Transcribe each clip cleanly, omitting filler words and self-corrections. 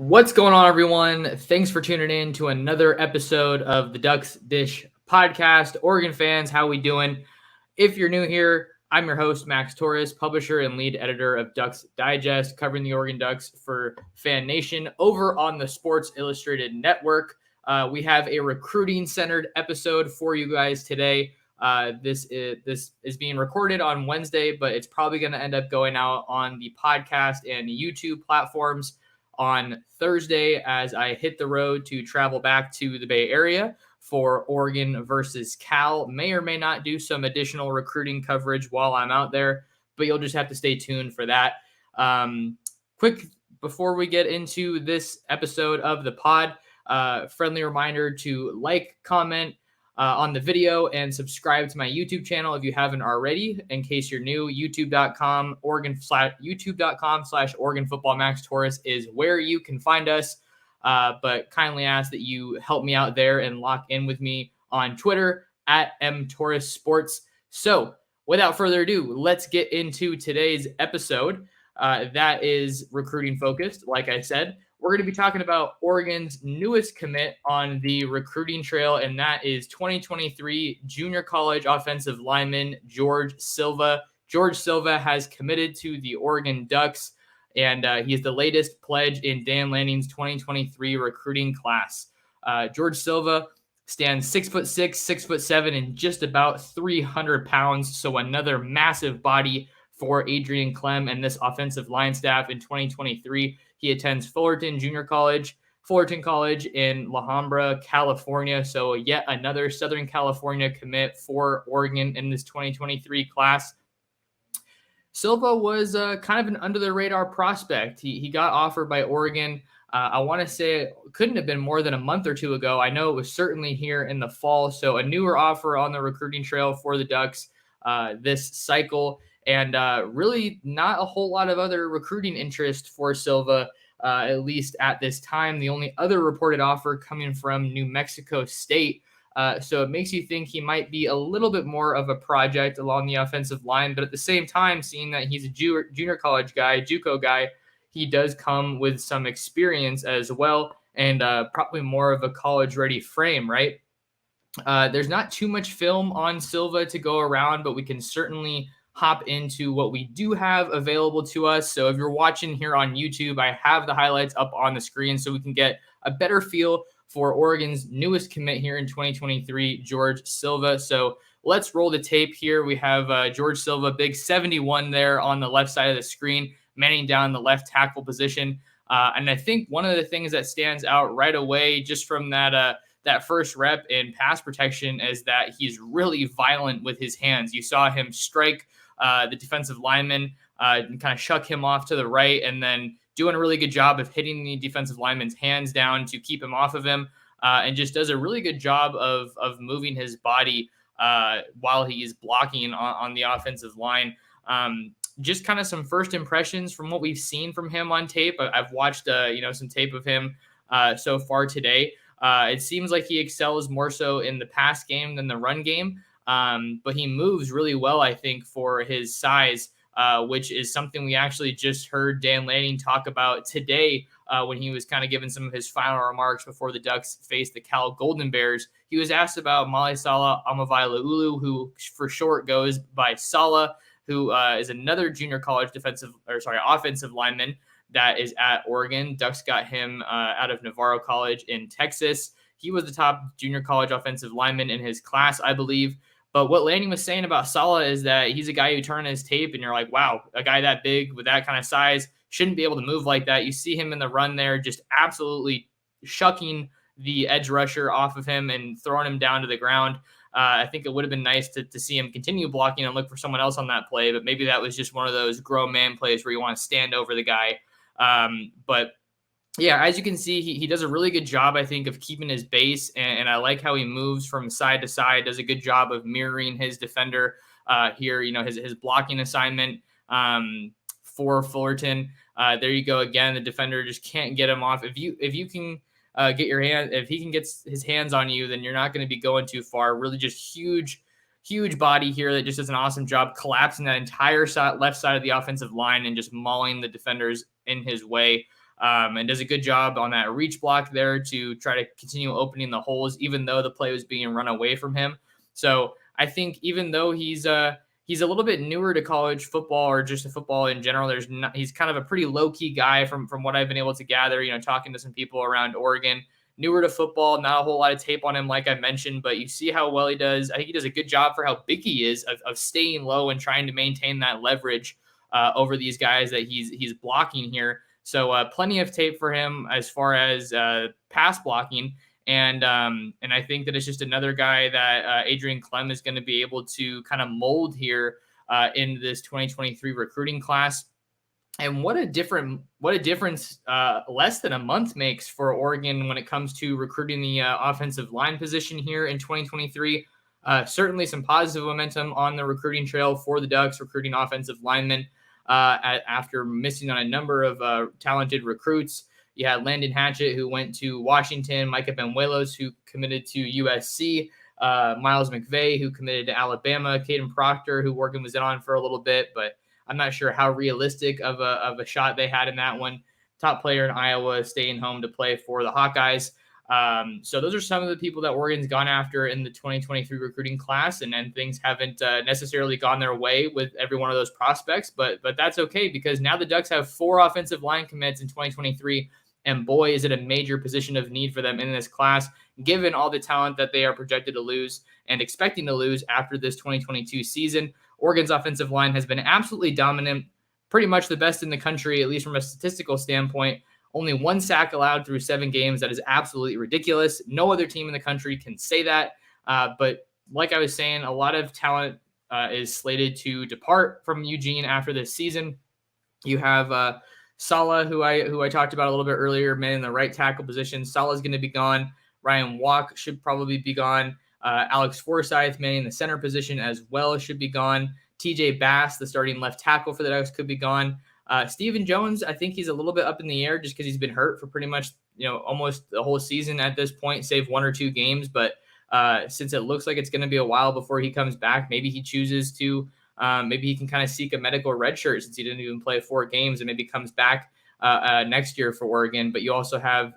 What's going on, everyone? Thanks for tuning in to another episode of the Ducks Dish podcast. Oregon fans, how we doing? If you're new here, I'm your host, Max Torres, publisher and lead editor of Ducks Digest, covering the Oregon Ducks for Fan Nation over on the Sports Illustrated Network. We have a recruiting-centered episode for you guys today. This is being recorded on Wednesday, but it's probably going to end up going out on the podcast and YouTube platforms on Thursday as I hit the road to travel back to the Bay Area for Oregon versus Cal. May or may not do some additional recruiting coverage while I'm out there, but you'll just have to stay tuned for that. Quick, before we get into this episode of the pod, friendly reminder to like, comment on the video and subscribe to my YouTube channel if you haven't already. In case you're new, youtube.com /Oregon football Max Torres is where you can find us. But kindly ask that you help me out there and lock in with me on Twitter at mtorresports. So without further ado, let's get into today's episode. That is recruiting focused. Like I said, we're going to be talking about Oregon's newest commit on the recruiting trail, and that is 2023 junior college offensive lineman George Silva. George Silva has committed to the Oregon Ducks, and he is the latest pledge in Dan Lanning's 2023 recruiting class. George Silva stands 6'6", 6'7", and just about 300 pounds, so another massive body for Adrian Clem and this offensive line staff in 2023. He attends Fullerton College in La Habra, California. So yet another Southern California commit for Oregon in this 2023 class. Silva was kind of an under-the-radar prospect. He got offered by Oregon. I want to say it couldn't have been more than a month or two ago. I know it was certainly here in the fall. So a newer offer on the recruiting trail for the Ducks this cycle. And really not a whole lot of other recruiting interest for Silva, at least at this time. The only other reported offer coming from New Mexico State. So it makes you think he might be a little bit more of a project along the offensive line. But at the same time, seeing that he's a junior college guy, JUCO guy, he does come with some experience as well, and probably more of a college-ready frame, right? There's not too much film on Silva to go around, but we can certainly hop into what we do have available to us. So if you're watching here on YouTube, I have the highlights up on the screen so we can get a better feel for Oregon's newest commit here in 2023, George Silva. So let's roll the tape here. We have George Silva, big 71 there on the left side of the screen, manning down the left tackle position. And I think one of the things that stands out right away just from that first rep in pass protection is that he's really violent with his hands. You saw him strike the defensive lineman and kind of shuck him off to the right, and then doing a really good job of hitting the defensive lineman's hands down to keep him off of him, and just does a really good job of moving his body while he is blocking on the offensive line. Just kind of some first impressions from what we've seen from him on tape. I've watched some tape of him so far today. It seems like he excels more so in the pass game than the run game, but he moves really well, I think, for his size, which is something we actually just heard Dan Lanning talk about today when he was kind of giving some of his final remarks before the Ducks faced the Cal Golden Bears. He was asked about Malisala Amavailaulu, who for short goes by Sala, who is another junior college offensive lineman that is at Oregon. Ducks got him out of Navarro College in Texas. He was the top junior college offensive lineman in his class, I believe. But what Lanning was saying about Sala is that he's a guy you turn his tape and you're like, wow, a guy that big with that kind of size shouldn't be able to move like that. You see him in the run there, just absolutely shucking the edge rusher off of him and throwing him down to the ground. I think it would have been nice to see him continue blocking and look for someone else on that play, but maybe that was just one of those grown man plays where you want to stand over the guy. But yeah, as you can see, he does a really good job, I think, of keeping his base, and I like how he moves from side to side, does a good job of mirroring his defender here, his blocking assignment for Fullerton. There you go again. The defender just can't get him off. If you can if he can get his hands on you, then you're not going to be going too far. Really just huge body here that just does an awesome job collapsing that entire left side of the offensive line and just mauling the defenders in his way. and does a good job on that reach block there to try to continue opening the holes, even though the play was being run away from him. So I think even though he's a little bit newer to college football or just to football in general, he's kind of a pretty low key guy from what I've been able to gather, talking to some people around Oregon. Newer to football, not a whole lot of tape on him, like I mentioned, but you see how well he does. I think he does a good job for how big he is of staying low and trying to maintain that leverage over these guys that he's blocking here. So plenty of tape for him as far as pass blocking. And I think that it's just another guy that Adrian Clem is going to be able to kind of mold here in this 2023 recruiting class. And what a difference less than a month makes for Oregon when it comes to recruiting the offensive line position here in 2023. Certainly some positive momentum on the recruiting trail for the Ducks, recruiting offensive linemen after missing on a number of talented recruits. You had Landon Hatchett, who went to Washington, Micah Benuelos, who committed to USC, Miles McVay, who committed to Alabama, Caden Proctor, who Oregon was in on for a little bit, but I'm not sure how realistic of a shot they had in that one. Top player in Iowa staying home to play for the Hawkeyes. So those are some of the people that Oregon's gone after in the 2023 recruiting class, and then things haven't necessarily gone their way with every one of those prospects, but that's okay because now the Ducks have 4 offensive line commits in 2023, and boy, is it a major position of need for them in this class, given all the talent that they are projected to lose and expecting to lose after this 2022 season. Oregon's offensive line has been absolutely dominant, pretty much the best in the country, at least from a statistical standpoint. Only 1 sack allowed through 7 games. That is absolutely ridiculous. No other team in the country can say that. But like I was saying, a lot of talent is slated to depart from Eugene after this season. You have Sala, who I talked about a little bit earlier, man in the right tackle position. Sala's going to be gone. Ryan Walk should probably be gone. Alex Forsyth, man in the center position as well, should be gone. TJ Bass, the starting left tackle for the Ducks, could be gone. Stephen Jones, I think he's a little bit up in the air just because he's been hurt for pretty much, almost the whole season at this point, save 1 or 2 games. But since it looks like it's going to be a while before he comes back, maybe he chooses to, maybe he can kind of seek a medical red shirt since he didn't even play 4 games and maybe comes back next year for Oregon. But you also have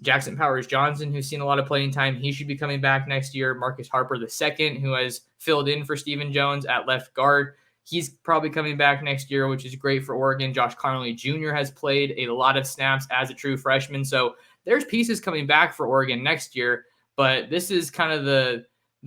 Jackson Powers Johnson, who's seen a lot of playing time. He should be coming back next year. Marcus Harper II, who has filled in for Stephen Jones at left guard. He's probably coming back next year, which is great for Oregon. Josh Connolly Jr. has played a lot of snaps as a true freshman. So there's pieces coming back for Oregon next year. But this is kind of the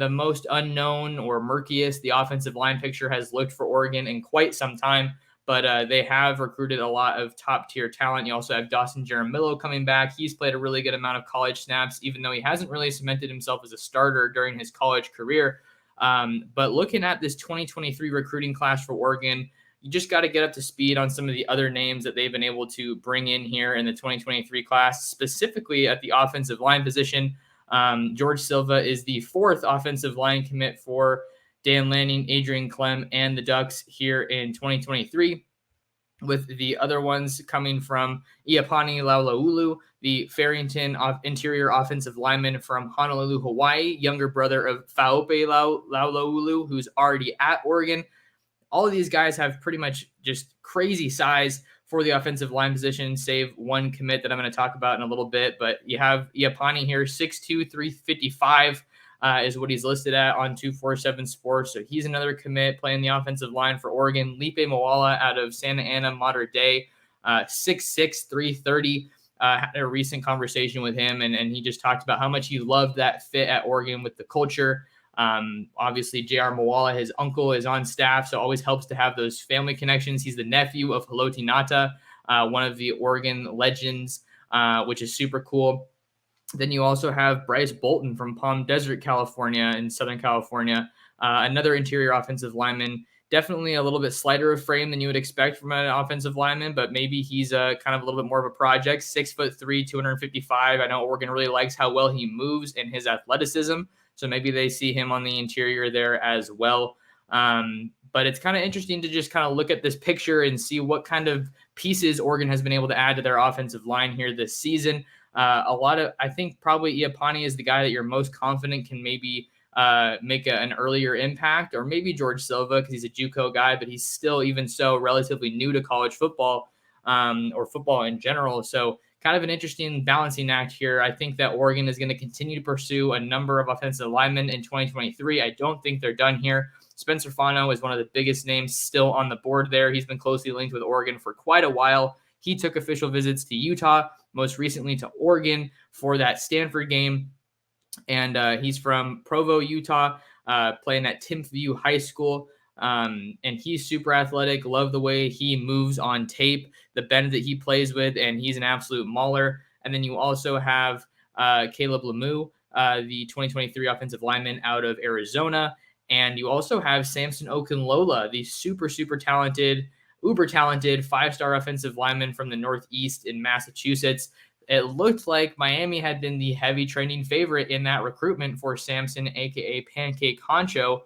most unknown or murkiest the offensive line picture has looked for Oregon in quite some time. But they have recruited a lot of top-tier talent. You also have Dawson Jaramillo coming back. He's played a really good amount of college snaps, even though he hasn't really cemented himself as a starter during his college career. But looking at this 2023 recruiting class for Oregon, you just got to get up to speed on some of the other names that they've been able to bring in here in the 2023 class, specifically at the offensive line position. George Silva is the 4th offensive line commit for Dan Lanning, Adrian Clem, and the Ducks here in 2023, with the other ones coming from Iapani Laulaulu, the Farrington interior offensive lineman from Honolulu, Hawaii, younger brother of Faupe Laulaulu, who's already at Oregon. All of these guys have pretty much just crazy size for the offensive line position, save 1 commit that I'm going to talk about in a little bit. But you have Iapani here, 6'2", 355. Is what he's listed at on 247 Sports. So he's another commit playing the offensive line for Oregon. Lipe Moala out of Santa Ana, Mater Dei, 6'6", 330. Had a recent conversation with him, and he just talked about how much he loved that fit at Oregon with the culture. Obviously, J.R. Moala, his uncle, is on staff, so it always helps to have those family connections. He's the nephew of Haloti Ngata, one of the Oregon legends, which is super cool. Then you also have Bryce Bolton from Palm Desert, California, in Southern California, another interior offensive lineman. Definitely a little bit slighter of frame than you would expect from an offensive lineman, but maybe he's kind of a little bit more of a project. 6'3", 255. I know Oregon really likes how well he moves and his athleticism, so maybe they see him on the interior there as well. But it's kind of interesting to just kind of look at this picture and see what kind of pieces Oregon has been able to add to their offensive line here this season. I think probably Iapani is the guy that you're most confident can maybe make an earlier impact, or maybe George Silva because he's a JUCO guy, but he's still, even so, relatively new to college football. or football in general. So kind of an interesting balancing act here. I think that Oregon is going to continue to pursue a number of offensive linemen in 2023. I don't think they're done here. Spencer Fano is one of the biggest names still on the board there. He's been closely linked with Oregon for quite a while. He took official visits to Utah, most recently to Oregon for that Stanford game. And he's from Provo, Utah, playing at Timpview High School. And he's super athletic. Love the way he moves on tape, the bend that he plays with, and he's an absolute mauler. And then you also have Caleb Lemieux, the 2023 offensive lineman out of Arizona. And you also have Samson Okunlola, the super, super talented, uber talented 5-star offensive lineman from the Northeast in Massachusetts. It looked like Miami had been the heavy trending favorite in that recruitment for Samson, aka Pancake Honcho.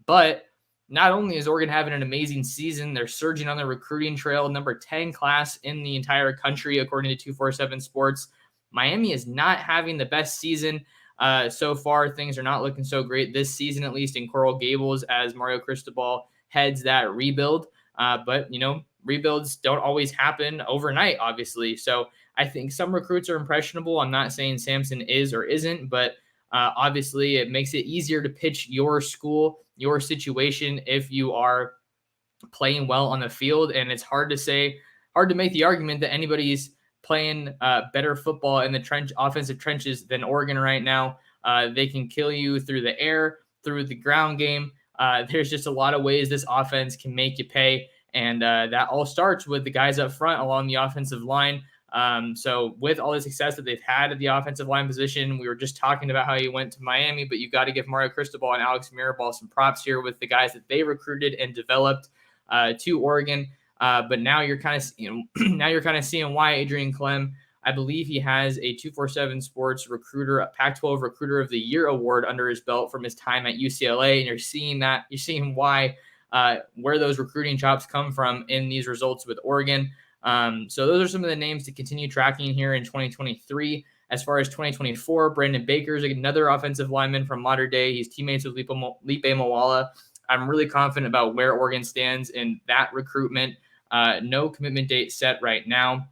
But not only is Oregon having an amazing season, they're surging on the recruiting trail, number 10 class in the entire country, according to 247 Sports. Miami is not having the best season so far. Things are not looking so great this season, at least in Coral Gables, as Mario Cristobal heads that rebuild. But, rebuilds don't always happen overnight, obviously. So I think some recruits are impressionable. I'm not saying Samson is or isn't, but obviously it makes it easier to pitch your school, your situation, if you are playing well on the field. And it's hard to make the argument that anybody's playing better football in the offensive trenches than Oregon right now. They can kill you through the air, through the ground game. There's just a lot of ways this offense can make you pay. And that all starts with the guys up front along the offensive line. So with all the success that they've had at the offensive line position, we were just talking about how he went to Miami, but you got to give Mario Cristobal and Alex Mirabal some props here with the guys that they recruited and developed to Oregon. But now you're kind of seeing why Adrian Clem, I believe he has a 247 Sports recruiter, a Pac-12 Recruiter of the Year award under his belt from his time at UCLA. And you're seeing why, where those recruiting chops come from in these results with Oregon. So those are some of the names to continue tracking here in 2023. As far as 2024, Brandon Baker is another offensive lineman from Mater Dei. He's teammates with Lipe Moala. I'm really confident about where Oregon stands in that recruitment. No commitment date set right now.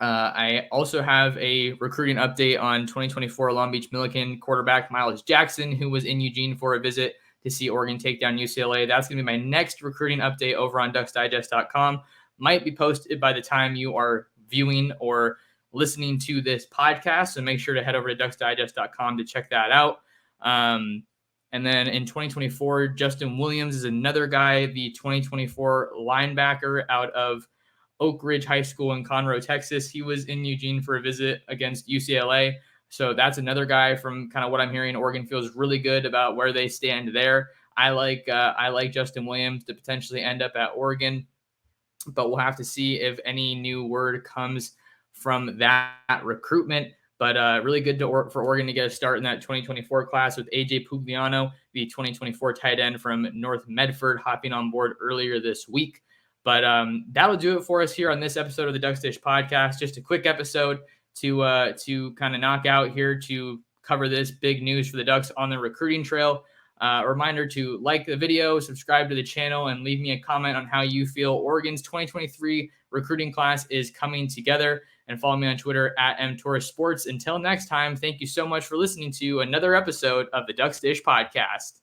I also have a recruiting update on 2024 Long Beach Millikan quarterback Miles Jackson, who was in Eugene for a visit to see Oregon take down UCLA. That's going to be my next recruiting update over on ducksdigest.com. Might be posted by the time you are viewing or listening to this podcast. So make sure to head over to ducksdigest.com to check that out. And then in 2024, Justin Williams is another guy, the 2024 linebacker out of Oak Ridge High School in Conroe, Texas. He was in Eugene for a visit against UCLA. So that's another guy from kind of what I'm hearing. Oregon feels really good about where they stand there. I like Justin Williams to potentially end up at Oregon, but we'll have to see if any new word comes from that recruitment. But really good for Oregon to get a start in that 2024 class with AJ Pugliano, the 2024 tight end from North Medford, hopping on board earlier this week. But that'll do it for us here on this episode of the Ducks Dish podcast. Just a quick episode to kind of knock out here to cover this big news for the Ducks on the recruiting trail. A reminder to like the video, subscribe to the channel, and leave me a comment on how you feel Oregon's 2023 recruiting class is coming together. And follow me on Twitter at @mtorresports. Until next time, thank you so much for listening to another episode of the Ducks Dish podcast.